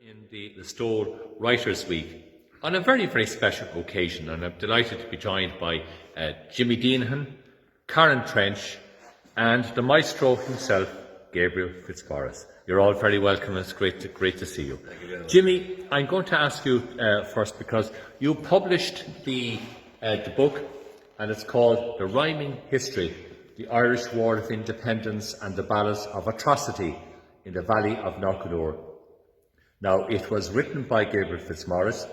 in the Stole Writers' Week on a very, very special occasion, and I'm delighted to be joined by Jimmy Deanahan, Karen Trench, and the maestro himself, Gabriel Fitzmaurice. You're all very welcome, and it's great to see you. Thank you very much. Jimmy, I'm going to ask you first, because you published the book, and it's called The Rhyming History, the Irish War of Independence and the Ballads of Atrocity in the Valley of Knockaloor. Now, it was written by Gabriel Fitzmaurice.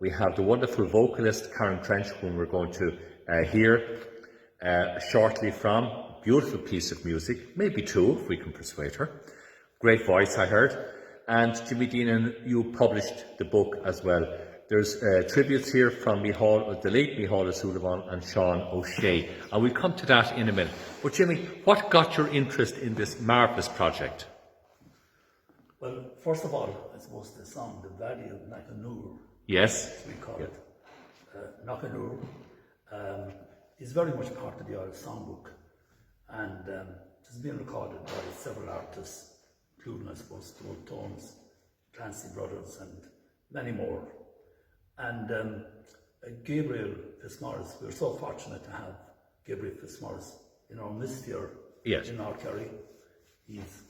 We have the wonderful vocalist Karen Trench, whom we're going to hear shortly from. Beautiful piece of music, maybe two if we can persuade her. Great voice, I heard. And Jimmy Deanahan, you published the book as well. There's tributes here from the late Micheál O'Sullivan and Sean O'Shea, and we'll come to that in a minute. But Jimmy, what got your interest in this marvellous project? Well, first of all, I suppose the song, The Valley of Knockaloor, Yes. as we call it. Knockaloor is very much part of the Irish songbook, and it's been recorded by several artists, including, I suppose, the Old Tones, Clancy Brothers, and many more. And Gabriel Fitzmaurice, we're so fortunate to have Gabriel Fitzmaurice in our midst here in North Kerry. He's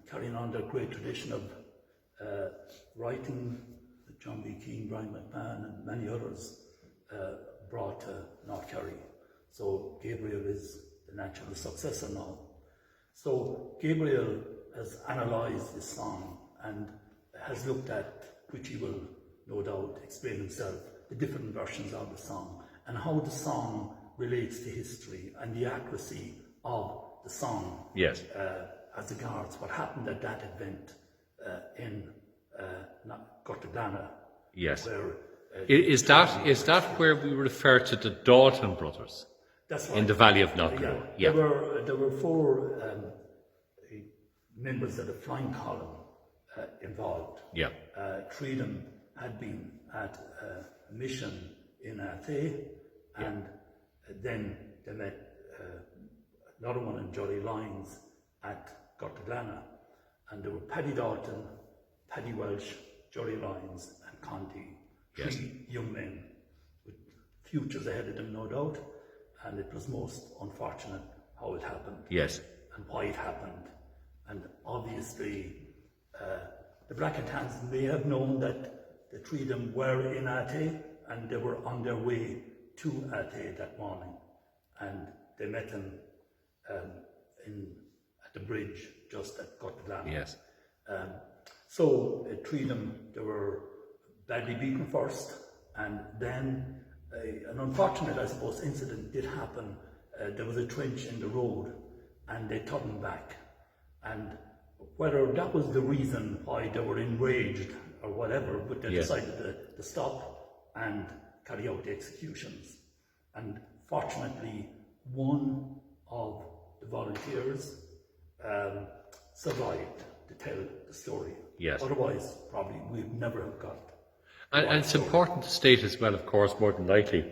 carrying on the great tradition of writing that John B. Keane, Brian McMahon, and many others brought to North Kerry. So Gabriel is the natural successor now. So Gabriel has analysed this song and has looked at, which he will no doubt explain himself, the different versions of the song and how the song relates to history and the accuracy of the song. Yes. As regards what happened at that event in Gortagana. Yes. Where, Is that where we refer to the Dalton brothers? That's right. In the Valley of Knockaloor? Yeah. There were four members of the flying column involved. Yeah. Three of them had been at a mission in Athe, and then they met another one in Jolly Lines at Gortagana, and there were Paddy Dalton, Paddy Welsh, Jolly Lines, and Conti. Three young men with futures ahead of them, no doubt, and it was most unfortunate how it happened. Yes. And why it happened. And obviously, the Black and Tans may have known that the three of them were in Athe, and they were on their way to Athe that morning, and they met them at the bridge just at Gortagana. Yes. So three of them, they were badly beaten first, and then an unfortunate, I suppose, incident did happen. There was a trench in the road, and they turned back. And whether that was the reason why they were enraged or whatever, but they decided to stop and carry out the executions. And fortunately, one of the volunteers survived to tell the story. Yes. Otherwise, probably we'd never have got. And it's important to state as well, of course, more than likely,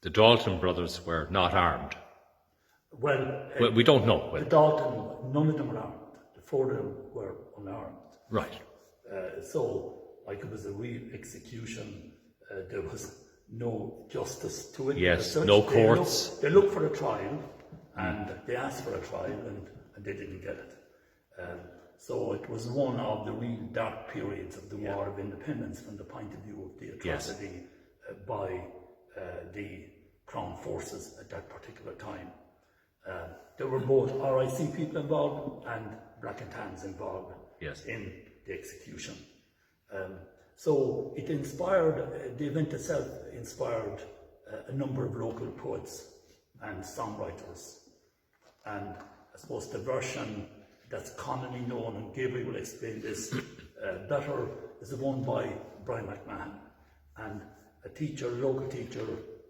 the Dalton brothers were not armed. Well, we don't know. The Dalton, none of them were armed. The four of them were unarmed. Right. So, like, it was a real execution. There was no justice to it. Yes, no courts. They looked for a trial, and they asked for a trial, and they didn't get it. So it was one of the real dark periods of the War of Independence from the point of view of the atrocity by the Crown forces at that particular time. There were both RIC people involved and Black and Tans involved in the execution. So it inspired, the event itself inspired a number of local poets and songwriters. And I suppose the version that's commonly known, and Gabriel will explain this better, is the one by Brian McMahon. And a teacher, a local teacher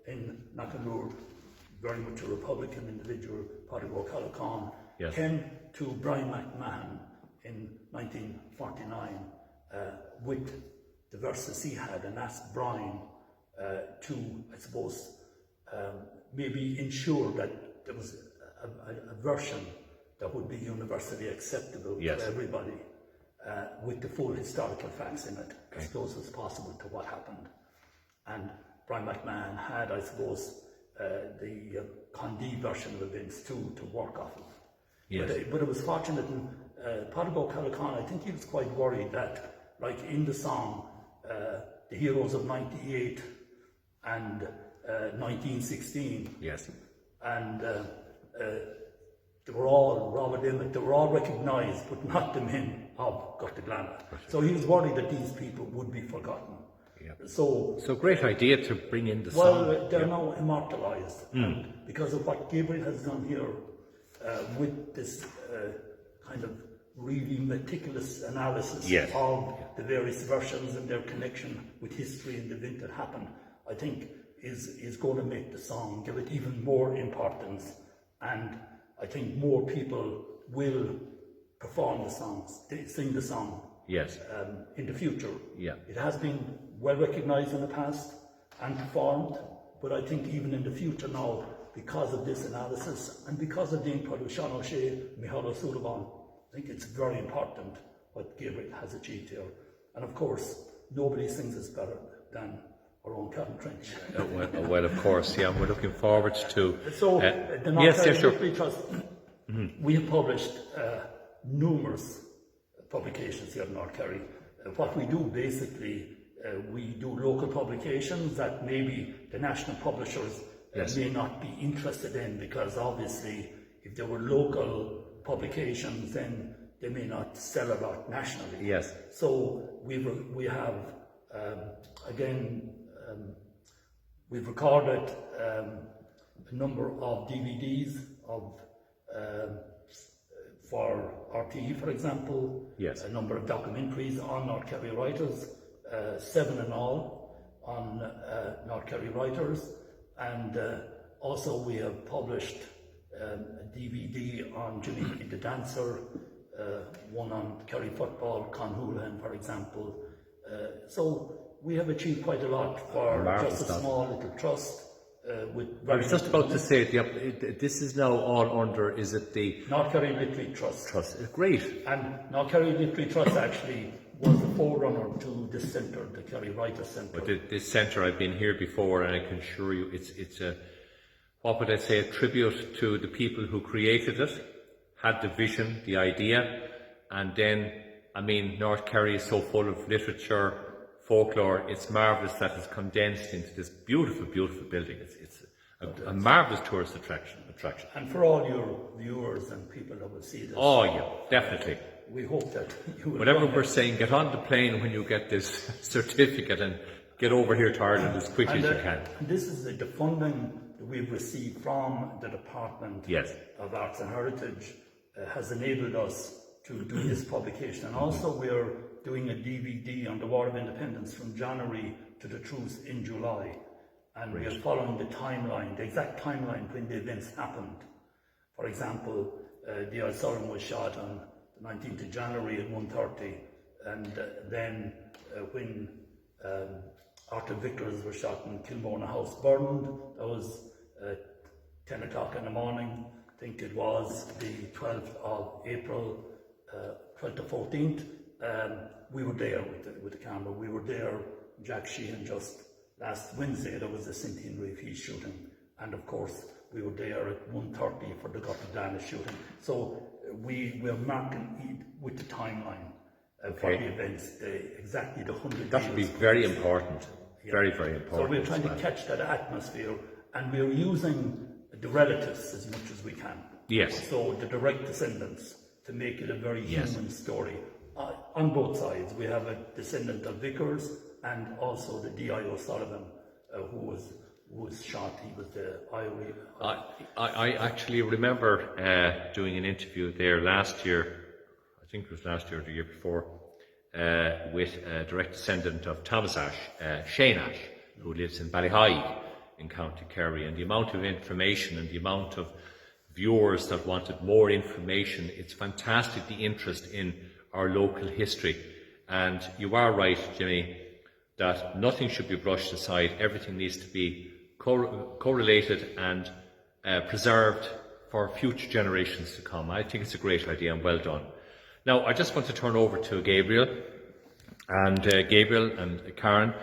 in Knockaloor, very much a Republican individual, Paddy O'Callaghan, came to Brian McMahon in 1949 with the verses he had and asked Brian to, I suppose, maybe ensure that there was a version that would be universally acceptable to everybody. with the full historical facts in it, as close as possible to what happened. And Brian McMahon had, I suppose, the Condé version of events too to work off of. Yes. But it was fortunate in Padabo Calacan, I think he was quite worried that, like in the song, the heroes of 98 and 1916, Yes. and they were all Robert Emmett, they were all recognised, but not the men of Guttaglana. So he was worried that these people would be forgotten. Yeah. So great idea to bring in the well, song. they're now immortalised, and because of what Gabriel has done here with this kind of really meticulous analysis Yes. of the various versions and their connection with history and the event that happened, I think is going to make the song, give it even more importance, and I think more people will perform the songs, sing the song Yes. in the future. Yeah. It has been well recognised in the past and performed, but I think even in the future now, because of this analysis and because of the input of Sean O'Shea, Micheál O'Sullivan, I think it's very important what Gabriel has achieved here. And of course, nobody sings us better than our own Kevin Trench. Well, of course, yeah, we're looking forward to... So, the North yes, Carolina sure. History Trust, we have published numerous publications here in North Kerry. What we do basically, we do local publications that maybe the national publishers may not be interested in, because obviously if there were local publications then they may not sell a lot nationally. Yes. So we have we've recorded a number of DVDs of for RTE, for example. Yes. A number of documentaries on North Kerry writers, 7 in all on North Kerry writers, and also we have published a DVD on Jimmy the Dancer, one on Kerry football, Con Houlihan, for example. So we have achieved quite a lot for just a small little trust. I was just about to say, this is now all under, is it the... North Kerry Literary Trust. Great. And North Kerry Literary Trust actually was the forerunner to this centre, the Kerry Writers Centre. But this centre, I've been here before, and I can assure you it's a, what would I say, a tribute to the people who created it, had the vision, the idea, and then, I mean, North Kerry is so full of literature, folklore. It's marvellous that it's condensed into this beautiful, beautiful building. It's a marvellous tourist attraction. And for all your viewers and people that will see this, oh yeah, definitely. We hope that you will. Whatever we're saying, get on the plane when you get this certificate and get over here to Ireland as quickly as you can. And this is the funding that we've received from the Department of Arts and Heritage has enabled us to do this publication. And also we're doing a DVD on the War of Independence from January to the truce in July. And we are following the timeline, the exact timeline when the events happened. For example, the Al Sullivan was shot on the 19th of January at 1:30, and then when Arthur Vickers was shot in Kilmona House burned, that was 10 o'clock in the morning. I think it was the 12th of April, 12th to 14th. We were there with the camera. We were there, Jack Sheehan, just last Wednesday. There was the Cynthia Reef shooting, and of course we were there at 1:30 for the Guttaglana shooting. So we were marking with the timeline for the events, exactly the 100 That should be very important. Yeah. Very, very important. So we're trying to catch that atmosphere, and we're using the relatives as much as we can. Yes. So the direct descendants, to make it a very human story. On both sides, we have a descendant of Vickers and also the D.I. O'Sullivan, who was shot. He was the Irish. I actually remember doing an interview there last year, I think it was last year or the year before, with a direct descendant of Thomas Ashe, Shane Ashe, who lives in Ballyhigh in County Kerry, and the amount of information and the amount of viewers that wanted more information. It's fantastic, the interest in our local history. And you are right, Jimmy, that nothing should be brushed aside. Everything needs to be correlated and preserved for future generations to come. I think it's a great idea and well done. Now, I just want to turn over to Gabriel and Karen.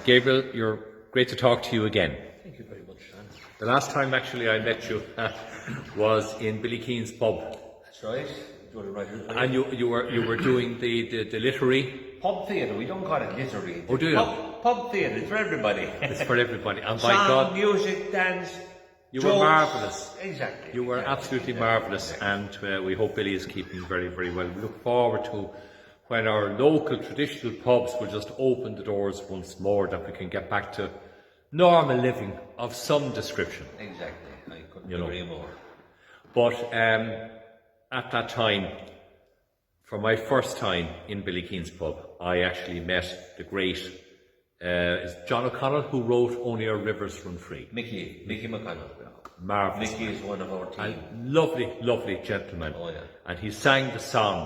Gabriel, you're great to talk to you again. Thank you very much, Sean. The last time actually I met you was in Billy Keane's pub, That's right. Jolly Writers. and you were doing the literary. Pub theatre. We don't call it literary. Oh, do you? Pub theatre. It's for everybody. It's for everybody, and by Song, God, music, dance. you jokes. were marvellous. Exactly. You were absolutely marvellous, and we hope Billy is keeping very, very well. We look forward to when our local traditional pubs will just open the doors once more, that we can get back to normal living of some description. Exactly. I couldn't You know. agree more. But at that time, for my first time in Billy Keane's pub, I actually met the great is John O'Connell, who wrote Only Our Rivers Run Free. Mickey McConnell. Marvellous. Mickey is one of our team. And lovely, lovely gentleman. Oh, yeah. And he sang the song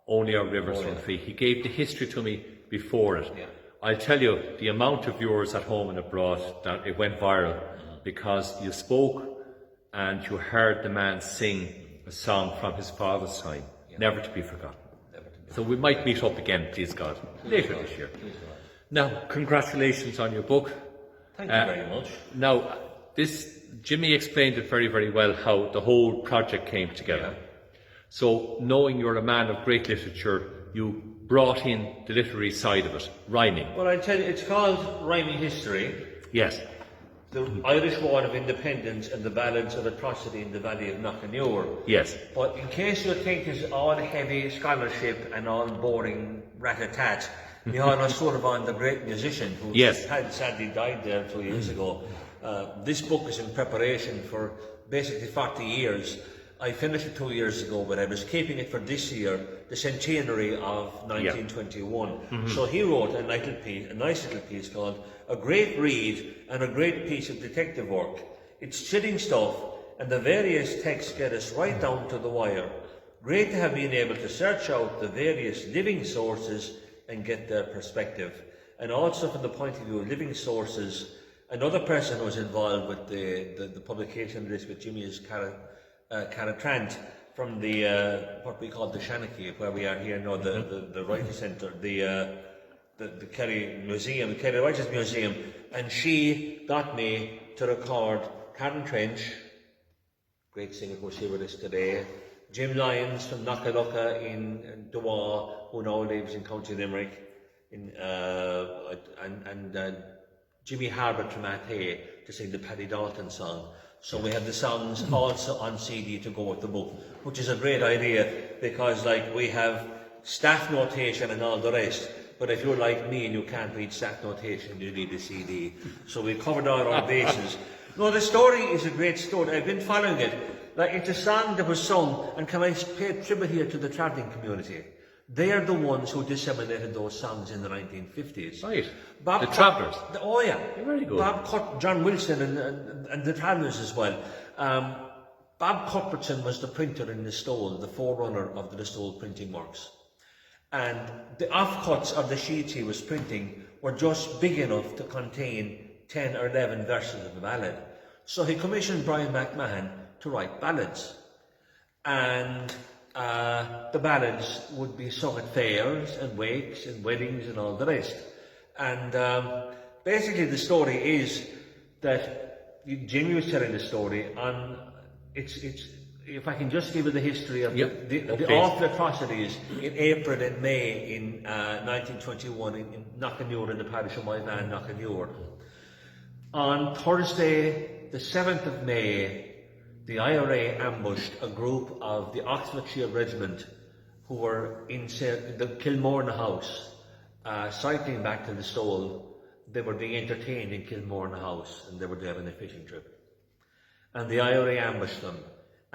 Only Our Rivers Oh, Run yeah. Free. He gave the history to me before it. Yeah. I'll tell you, the amount of viewers at home and abroad, that it went viral because you spoke and you heard the man sing a song from his father's time, never to be forgotten. Never to be. So we might meet up again, please God, later this year. Please God. Now, congratulations on your book. Thank you very much. Now, Jimmy explained it very, very well how the whole project came together. So, knowing you're a man of great literature, you brought in the literary side of it, rhyming. Well, I tell you, it's called Rhyming History. Yes, The Irish War of Independence and the Ballads of Atrocity in the Valley of Knockanure. yes, But in case you think it's all heavy scholarship and all boring rat-a-tat, you know, sort of on the great musician who Yes. had sadly died there 2 years ago. This book is in preparation for basically 40 years. I finished it 2 years ago, but I was keeping it for this year, the centenary of 1921. So he wrote a nice little piece called A Great Read and a Great Piece of Detective Work. It's chilling stuff, and the various texts get us right down to the wire. Great to have been able to search out the various living sources and get their perspective. And also from the point of view of living sources, another person who was involved with the publication of this with Jimmy is Cara Trant from the what we call the Shanachie, where we are here now, the Writers Centre, the Kerry Museum, the Kerry Writers Museum, and she got me to record Karen Trench, great singer who's here with us today, Jim Lyons from Knockalocka in Dewa, who now lives in County Limerick, and Jimmy Harbert from Athay to sing the Paddy Dalton song. So we have the songs also on CD to go with the book, which is a great idea because, like, we have staff notation and all the rest. But if you're like me and you can't read staff notation, you need a CD. So we covered all our bases. No, the story is a great story. I've been following it. Like, it's a song that was sung, and can I pay tribute here to the travelling community? They are the ones who disseminated those songs in the 1950s. right. Bob The Cut- Travellers. Oh yeah, Very good. Bob Cut, John Wilson and the Travellers as well. Bob Cuthbertson was the printer in Listowel, the forerunner of the Listowel printing works. And the offcuts of the sheets he was printing were just big enough to contain 10 or 11 verses of a ballad. So he commissioned Brian McMahon to write ballads. And the ballads would be sung at fairs and wakes and weddings and all the rest. And basically the story is that Jimmy was telling the story on it's if I can just give you the history of the awful atrocities in April and May in 1921 in Knockanure, in the parish of my van, Knockanure. On Thursday, the 7th of May, the IRA ambushed a group of the Oxfordshire Regiment who were in the Kilmorna House, cycling back to the Stole. They were being entertained in Kilmorna House and they were having a fishing trip. And the IRA ambushed them.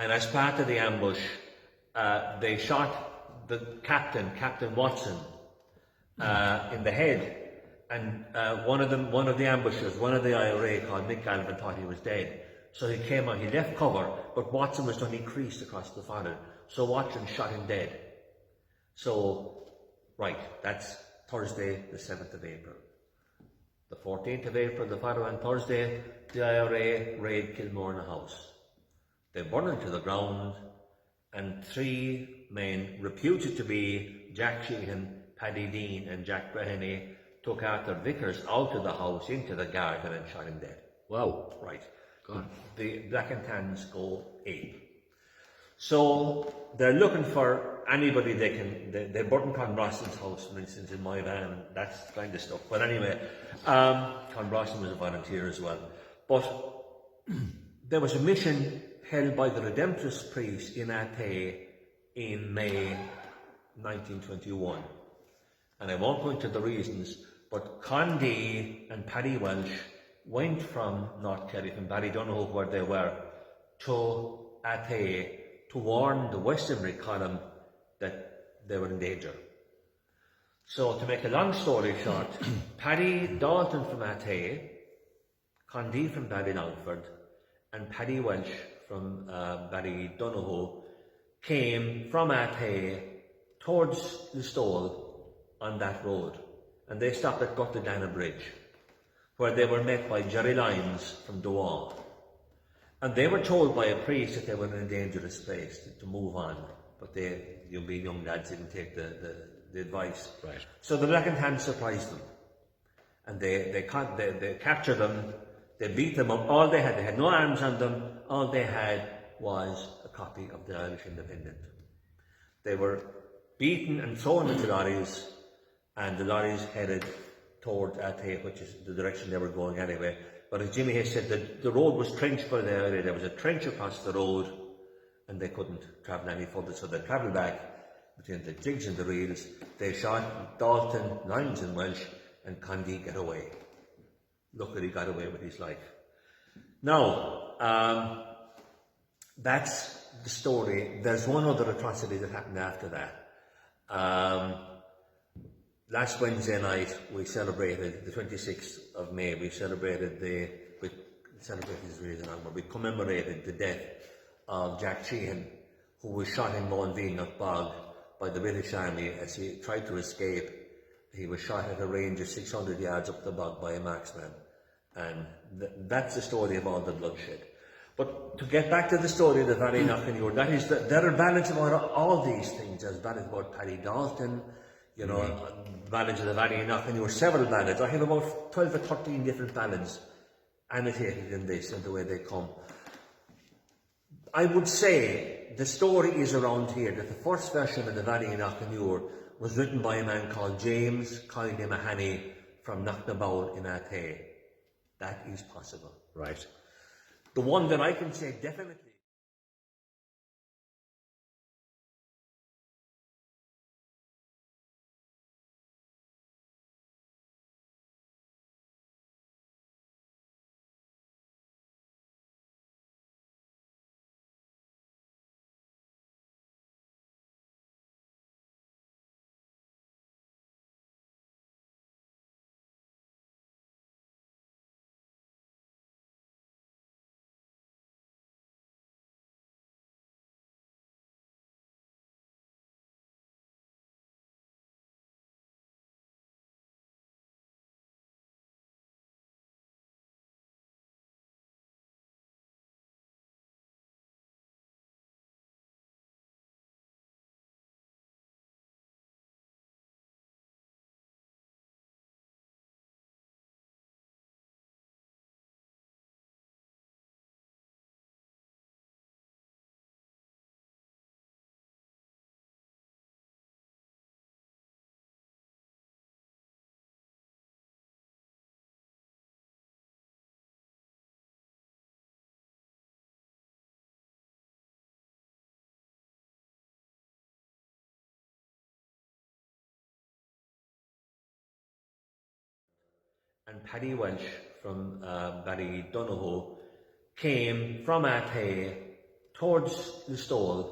And as part of the ambush, they shot the captain, Captain Watson, in the head. And one of the ambushers, one of the IRA called Mick Galvin, thought he was dead. So he came on, he left cover, but Watson was done creased across the forehead. So Watson shot him dead. So, right, that's Thursday, the 7th of April. The 14th of April, the following Thursday, the IRA raid Kilmorna House. They burned him to the ground, and 3 men reputed to be Jack Sheehan, Paddy Dean and Jack Breheny took Arthur Vickers out of the house into the garden and shot him dead. Wow. Right. The Black and Tans go ape. So they're looking for anybody they can. They burnt Conroston's house, for instance, in my van, and that's kind of stuff. But anyway, Conroston was a volunteer as well. But there was a mission held by the Redemptorist priest in Athay in May 1921. And I won't go into the reasons, but Condé and Paddy Welsh went from North Kerry, from Ballydonohoe, where they were, to Athay to warn the West Limerick column that they were in danger. So, to make a long story short, Paddy Dalton from Athay, Condé from Ballylongford, and Paddy Welsh from Ballydonohoe came from Athay towards Listowel on that road, and they stopped at Guttadana Bridge, where they were met by Jerry Lyons from Dowan. And they were told by a priest that they were in a dangerous place to move on, but they, you being young lads, didn't take the advice. Right. So the Black and Tans surprised them, and they captured them. They beat them up. All they had no arms on them. All they had was a copy of the Irish Independent. They were beaten and thrown into lorries, and the lorries headed toward Athay, which is the direction they were going anyway. But as Jimmy has said, the road was trenched by the area. There was a trench across the road, and they couldn't travel any further, so they travelled back between the jigs and the reels. They shot Dalton, Lyons and Welsh, and Condé got away. Luckily got away with his life. Now, that's the story. There's one other atrocity that happened after that. Last Wednesday night we celebrated the 26th of May. We celebrated we commemorated the death of Jack Sheehan, who was shot in Moonveenach Bog by the British Army as he tried to escape. He was shot at a range of 600 yards up the bog by a marksman, and that's the story of all the bloodshed. But to get back to the story of the Ballynockenure, that is, there are ballads about all these things. There's ballads about Paddy Dalton, you know, ballads of the Ballynockenure, several ballads. I have about 12 or 13 different ballads annotated in this and the way they come. I would say the story is around here that the first version of the Ballynockenure was written by a man called James Coyle Mahoney from Knocknabowl in Athay. That is possible. Right. The one that I can say definitely. And Paddy Welsh from Ballydonohoe came from Athay towards Listowel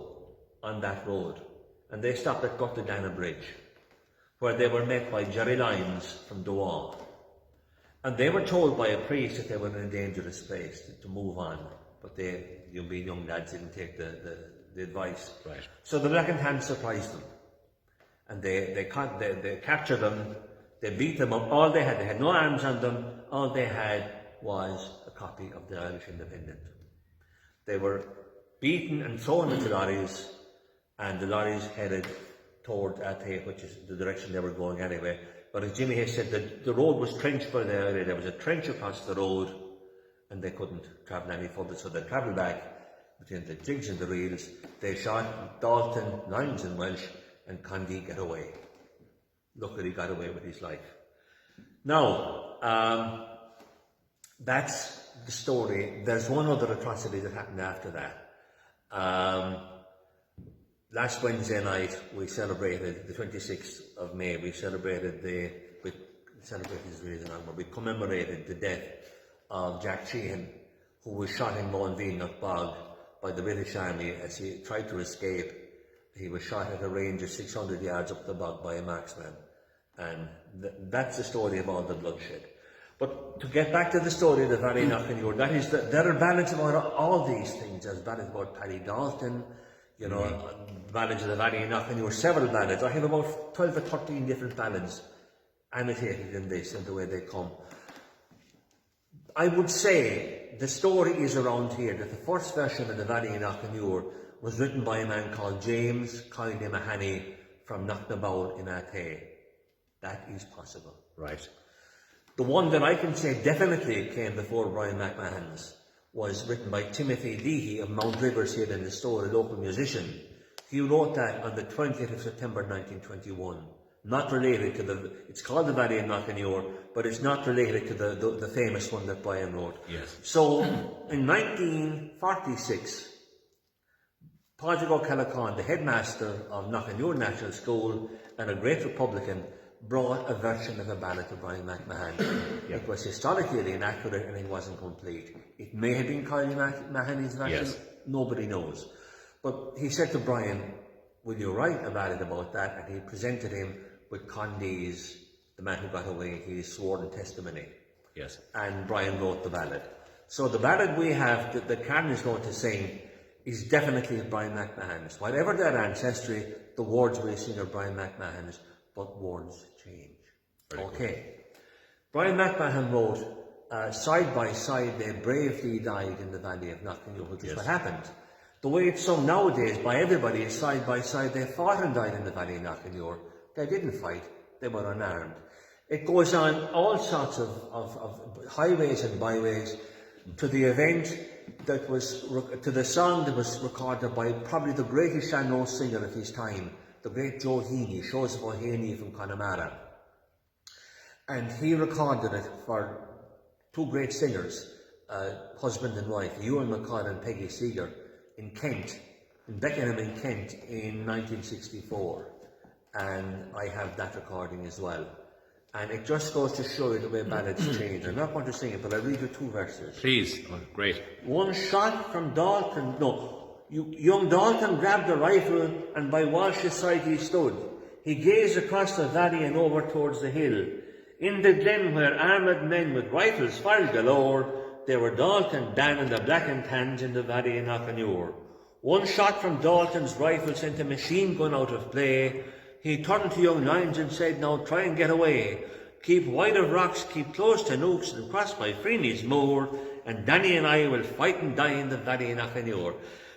on that road, and they stopped at Guttadana Bridge, where they were met by Jerry Lyons from Dowan. And they were told by a priest that they were in a dangerous place to move on, but they, you being young lads, didn't take the advice. Right. So the Black and Tans surprised them, and they captured them. They beat them up. All they had no arms on them. All they had was a copy of the Irish Independent. They were beaten and thrown into lorries, and the lorries headed toward Athe, which is the direction they were going anyway. But as Jimmy has said, the road was trenched by the area. There was a trench across the road, and they couldn't travel any further, so they travelled back between the jigs and the reels. They shot Dalton, Lyons and Welsh, and Condy got away. Luckily got away with his life. Now, that's the story. There's one other atrocity that happened after that. Last Wednesday night we celebrated, the 26th of May, we commemorated the death of Jack Sheehan, who was shot in Moonveen Bog by the British Army as he tried to escape. He was shot at a range of 600 yards up the bog by a marksman. And that's the story of all the bloodshed. But to get back to the story of the Valley Knockanure, that is, there are ballads about all these things. There's ballads about Paddy Dalton, you know, ballads of the Valley Knockanure, several ballads. I have about 12 or 13 different ballads annotated in this and the way they come. I would say the story is around here that the first version of the Valley Knockanure was written by a man called James Coyle Mahoney from Knocknabowl in Athe. That is possible. Right. The one that I can say definitely came before Brian McMahon's was written by Timothy Leahy of Mount Rivers here in the store, a local musician. He wrote that on the 20th of September 1921. Not related to it's called the Valley of Knockanure, but it's not related to the famous one that Brian wrote. Yes. So, in 1946, Padraig O'Callaghan, the headmaster of Knockanure National School and a great Republican, brought a version of a ballad to Brian McMahon. Yep. It was historically inaccurate and it wasn't complete. It may have been Coyle Mahoney's version, Yes. Nobody knows. But he said to Brian, will you write a ballad about that? And he presented him with Condy's, the man who got away, his sworn testimony. Yes. And Brian wrote the ballad. So the ballad we have that Karen is going to sing is definitely Brian McMahon's. Whatever their ancestry, the words we sing are Brian McMahon's, but words change. Okay. Brian McMahon wrote, side by side they bravely died in the Valley of Knockanure, which is what happened. The way it's sung nowadays by everybody is side by side they fought and died in the Valley of Knockanure. They didn't fight, they were unarmed. It goes on all sorts of highways and byways to the event that was, to the song that was recorded by probably the greatest Shannon singer of his time, the great Joe Heaney, Joseph O'Haney from Connemara. And he recorded it for two great singers, husband and wife, Ewan McCall and Peggy Seeger, in Kent, in Beckenham in Kent in 1964. And I have that recording as well. And it just goes to show you the way ballads change. I'm not going to sing it, but I'll read you two verses. Please. Oh, great. One shot from Dalton, young Dalton grabbed a rifle and by Walsh's side he stood. He gazed across the valley and over towards the hill. In the glen where armed men with rifles fired galore, there were Dalton, Dan and the Black and Tans in the Valley of Knockanure. One shot from Dalton's rifle sent a machine gun out of play. He turned to young Lyons and said, now try and get away. Keep wide of rocks, keep close to nooks and cross by Freeney's moor, and Danny and I will fight and die in the Valley of Knockanure.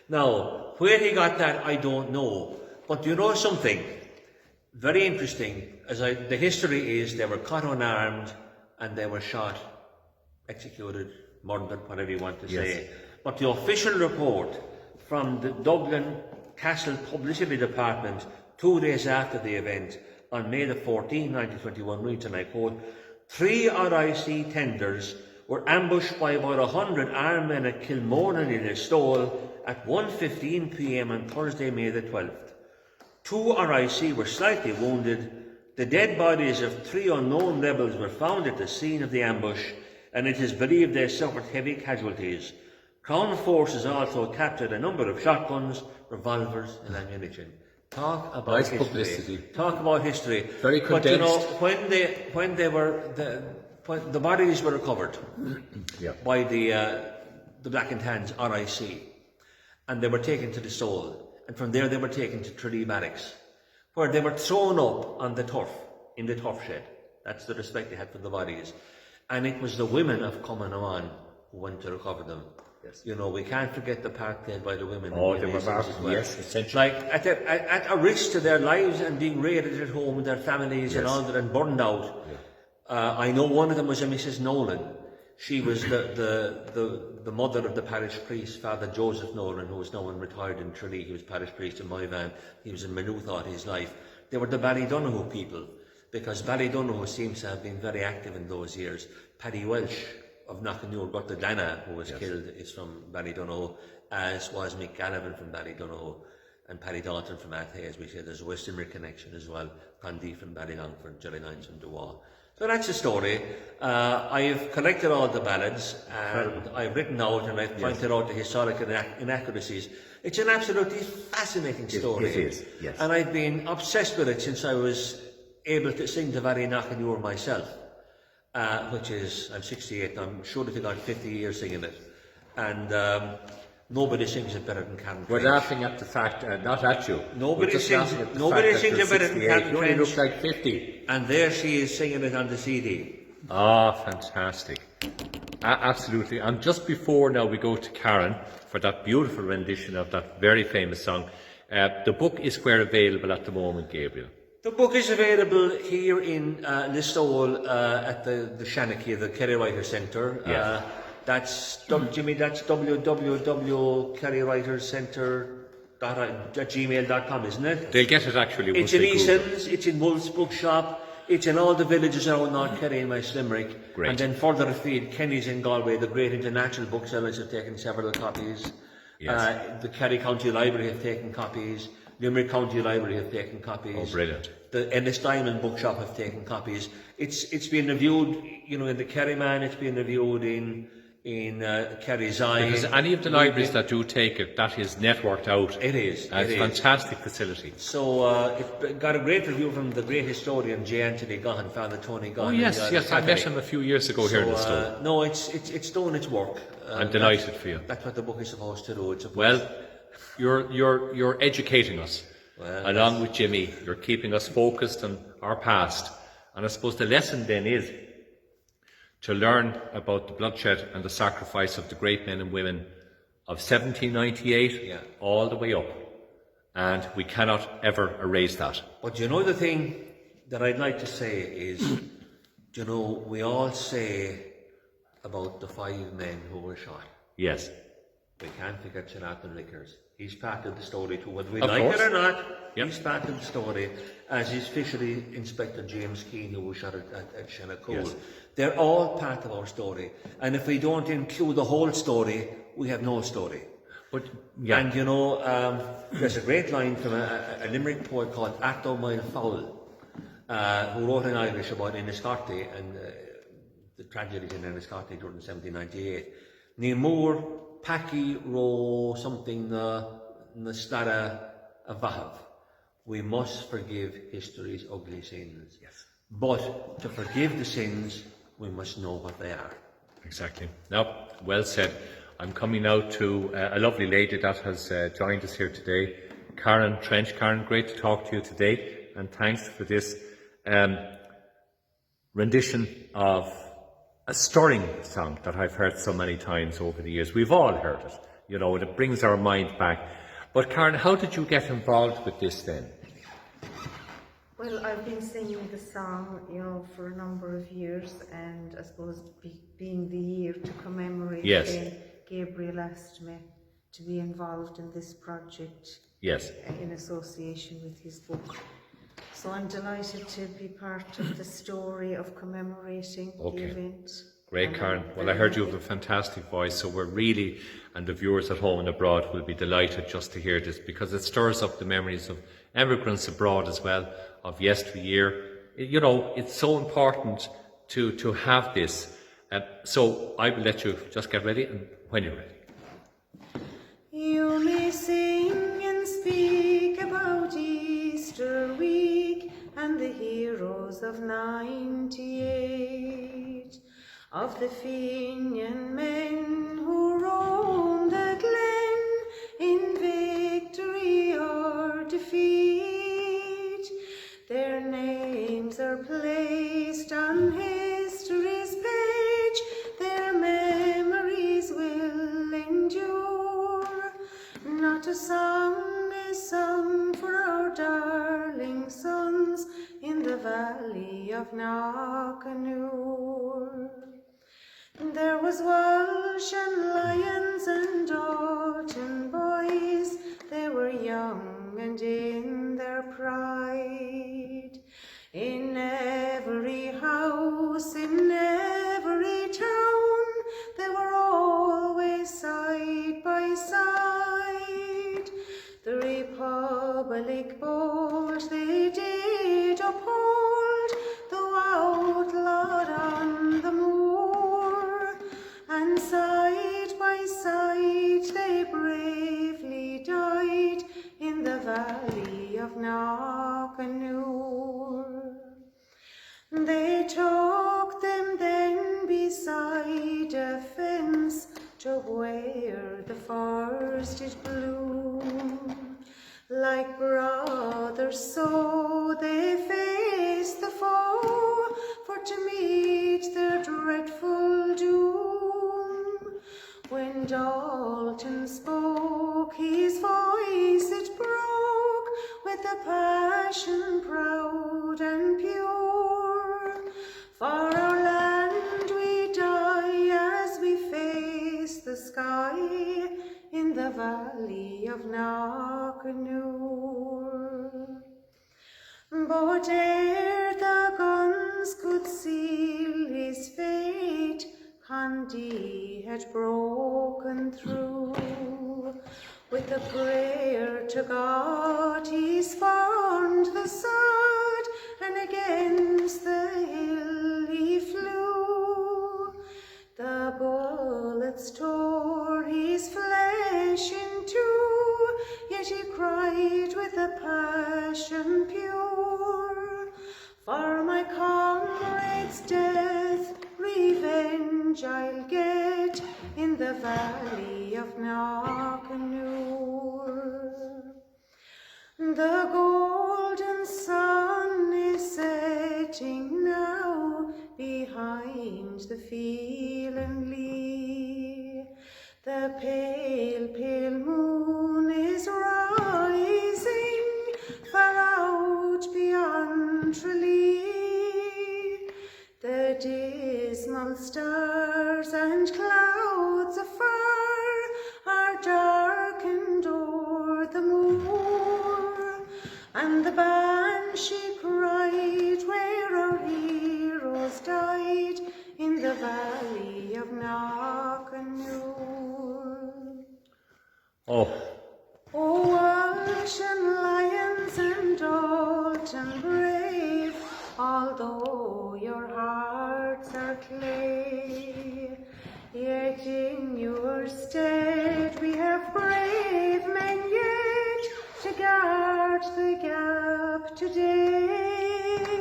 Now, where he got that, I don't know. But you know something very interesting, the history is they were caught unarmed and they were shot, executed, murdered, whatever you want to say. But the official report from the Dublin Castle Publicity Department 2 days after the event, on May the 14th, 1921, reads, and I quote, 3 RIC tenders were ambushed by about 100 armed men at Kilmornan in a stall at 1:15 p.m. on Thursday, May the 12th. 2 RIC were slightly wounded. The dead bodies of 3 unknown rebels were found at the scene of the ambush, and it is believed they suffered heavy casualties. Crown forces also captured a number of shotguns, revolvers and ammunition. Talk about nice history. Publicity. Talk about history. Very condensed. But you know, when the bodies were recovered by the Black and Tans RIC, and they were taken to the Stole, and from there they were taken to Tralee Barracks, where they were thrown up on the turf, in the turf shed. That's the respect they had for the bodies. And it was the women of Cumann who went to recover them. Yes. You know, we can't forget the part played by the women. Oh, in they the were Nazis as marvelous. well. Yes, essentially. Like at a risk to their lives and being raided at home with their families and Yes. all that and burned out. I know one of them was a Mrs. Nolan. She was the mother of the parish priest, Father Joseph Nolan, who is now retired in Tralee. He was parish priest in Moyvan. He was in Maynooth all his life. They were the Ballydonoghue people, because Ballydonoghue seems to have been very active in those years. Paddy Welsh of Knockanure, Gurtagana, who was killed, is from Ballydonoghue, as was Mick Gallivan from Ballydonoghue, and Paddy Dalton from Athey, as we say. There's a West Limerick connection as well. Condy from Ballylongford, Jelly Lines from Duwa. So that's the story. I've collected all the ballads, and I've written out and I've pointed out the historical inaccuracies. It's an absolutely fascinating story. It is, yes. And I've been obsessed with it since I was able to sing the Valley Knockanure myself, which is, I'm 68, I'm sure that I got 50 years singing it. And nobody sings it better than Karen We're French. laughing at the fact, not at you. Nobody We're just sings- laughing at the nobody fact that sings you're it better than 68. Captain You only French. look like 50. And there she is singing it on the CD. Ah, fantastic. Absolutely. And just before now we go to Karen for that beautiful rendition of that very famous song, the book is where available at the moment, Gabriel. The book is available here in Listowel at the Shanachie, the Kerry Writer Centre. Yes. That's Jimmy. That's www.kerrywritercentre@gmail.com, isn't it? They'll get it actually once It's in they Google. Eason's, it's in Wolf's Bookshop, it's in all the villages around North Kerry and West Limerick. Great. And then further afield, Kenny's in Galway, the great international booksellers have taken several copies. Yes. The Kerry County Library have taken copies. Limerick County Library have taken copies. Oh, brilliant. The Ennis Diamond Bookshop have taken copies. It's been reviewed, you know, in the Kerryman, it's been reviewed in Kerry's Eye. Because any of the libraries that do take it, that is networked out. It is. And it's a fantastic facility. So it got a great review from the great historian J. Anthony Gahan, Father Tony Gahan. Oh yes, yes, I met him a few years ago here in the store. No, it's doing its work. I'm delighted for you. That's what the book is supposed to do. It's supposed Well, you're educating us. Well, along with Jimmy, you're keeping us focused on our past. And I suppose the lesson then is to learn about the bloodshed and the sacrifice of the great men and women of 1798 all the way up. And we cannot ever erase that. But you know, the thing that I'd like to say is, you know, we all say about the 5 men who were shot. Yes. We can't forget Jonathan Rickers. He's part of the story too, whether we Of like course. it or not. Yep. He's part of the story, as is Fishery Inspector James Keane, who was shot at Shanachie. Yes. They're all part of our story. And if we don't include the whole story, we have no story. But yeah, And you know, there's a great line from a Limerick poet called Acto Mile Fowl, who wrote in Irish about Enniscorthy and the tragedies in Enniscorthy during 1798. Ní mór Paki ro something na stada a vahav. We must forgive history's ugly sins. Yes. But to forgive the sins, we must know what they are. exactly. Now, well said. I'm coming now to a lovely lady that has joined us here today, Karen Trench. Karen, great to talk to you today, and thanks for this rendition of a stirring song that I've heard so many times over the years. We've all heard it, you know, and it brings our mind back. But Karen, how did you get involved with this then? Well, I've been singing the song, you know, for a number of years, and I suppose being the year to commemorate, Yes. Gabriel asked me to be involved in this project Yes. in association with his book. So I'm delighted to be part of the story of commemorating Okay. the event. Great, And Karen. I'm Well, I very heard you have happy. a fantastic voice, so we're really, and the viewers at home and abroad will be delighted just to hear this, because it stirs up the memories of emigrants abroad as well, of yesteryear. You know, it's so important to have this. So I will let you just get ready, and when you're ready. You may sing and speak about Easter week and the heroes of '98, of the Fenian men who roamed the glen in victory or defeat. Their names are placed on history's page, their memories will endure. a song is sung for our darling sons in the valley of Knockanure. There was Walsh and Lyons and Dalton boys, they were young and in their pride. In every house, in every town, they were always side by side. The Republic bold they did uphold, though outlawed on the moor, and side by side they bravely died in the valley of Knockanure. They took them then beside a fence to where the flowers did bloom. Like brothers so they faced the foe, for to meet their dreadful doom. When Dalton spoke, his voice it broke with a passion proud and pure. For our land we die as we face the sky in the valley of Knockanure. But ere the guns could seal his fate, Candie had broken through. With a prayer to God he spurned the sod, and against the hill he flew. The bullets tore his flesh in two, yet he cried with a passion pure, for my comrade's death revenge I'll get in the valley of Knockanure. The golden sun is setting now behind the field and lea. The pale, pale moon is rising far out beyond Tralee. The dismal stars and clouds afar are darkened o'er the moor, and the banshee cried where our heroes died in the valley of Knockanure. Oh, O Walsh and Lyons and Dalton brave, although your hearts are clay, yet in your stead we have brave men yet to guard the gap today.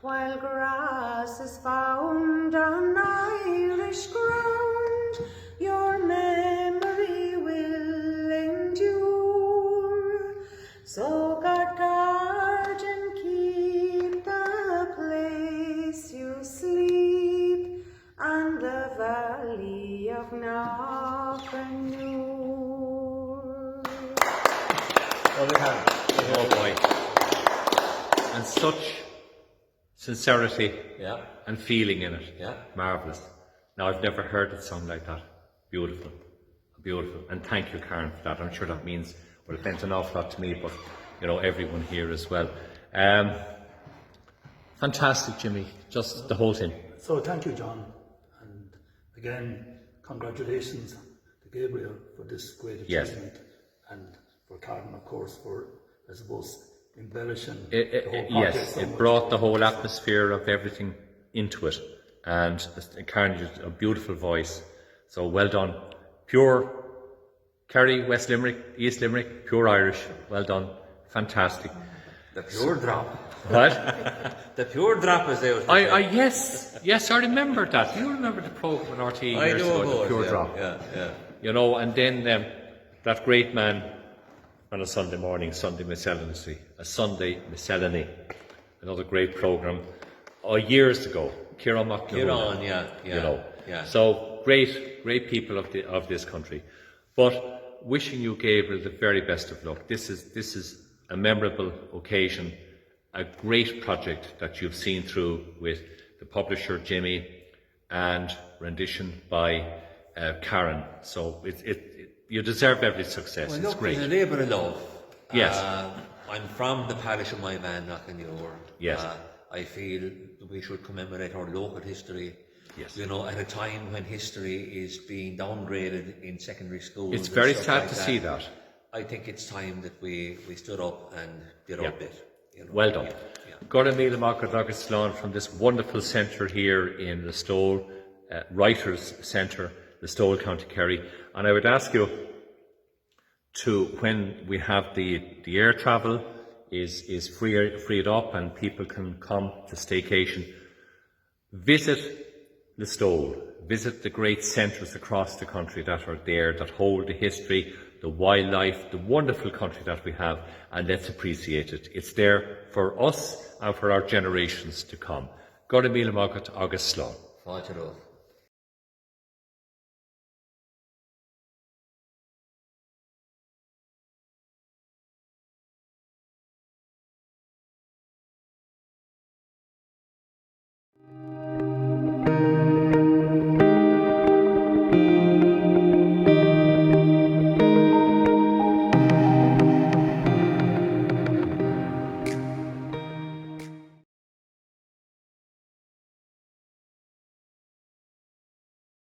While grass is found on Irish ground, your memory will endure. So God guard and keep the place you sleep, and the valley of Knockanure. oh boy. And such sincerity Yeah. and feeling in it. Yeah. Marvellous. Now, I've never heard it sung like that. Beautiful. Beautiful. And thank you, Karen, for that. I'm sure that means, well, it meant an awful lot to me, but, you know, everyone here as well. Fantastic, Jimmy. Just the whole thing. So thank you, John. And again, congratulations to Gabriel for this great achievement. And for Karen, of course, for, I suppose, embellishing the whole project Yes, so it much. brought the whole atmosphere of everything into it. And Karen, you a beautiful voice. So well done. Pure Kerry, West Limerick, East Limerick, pure Irish. Well done. Fantastic. The pure drop. What? The pure drop, as they would say. Yes, I remember that. You remember the programme on RT I years do, ago, of the course, Pure yeah, Drop. Yeah. You know, and then that great man on a Sunday morning, Sunday Miscellany, another great programme, years ago, Kieran McLaughlin. Yeah. You know, Yeah. so great people of this country. But wishing you, Gabriel, the very best of luck. This is a memorable occasion, a great project that you've seen through with the publisher Jimmy and rendition by Karen. So you deserve every success. Well, it's look, great. it's a labour of love. Yes. I'm from the parish of my man, Knockanure. Yes. I feel we should commemorate our local history. Yes. You know, at a time when history is being downgraded in secondary schools. It's and very stuff sad like to that. see that. I think it's time that we stood up and did our bit. You know? Well done. Yeah. Gora Míle Mágad agus Slán from this wonderful centre here in Listowel, Writers' Centre, Listowel, County Kerry. And I would ask you to, when we have the air travel is freed up and people can come to staycation, visit Listowel, visit the great centres across the country that are there, that hold the history, the wildlife, the wonderful country that we have, and let's appreciate it. It's there for us and for our generations to come. Gora Míle Mágad agus Slán. Fáilte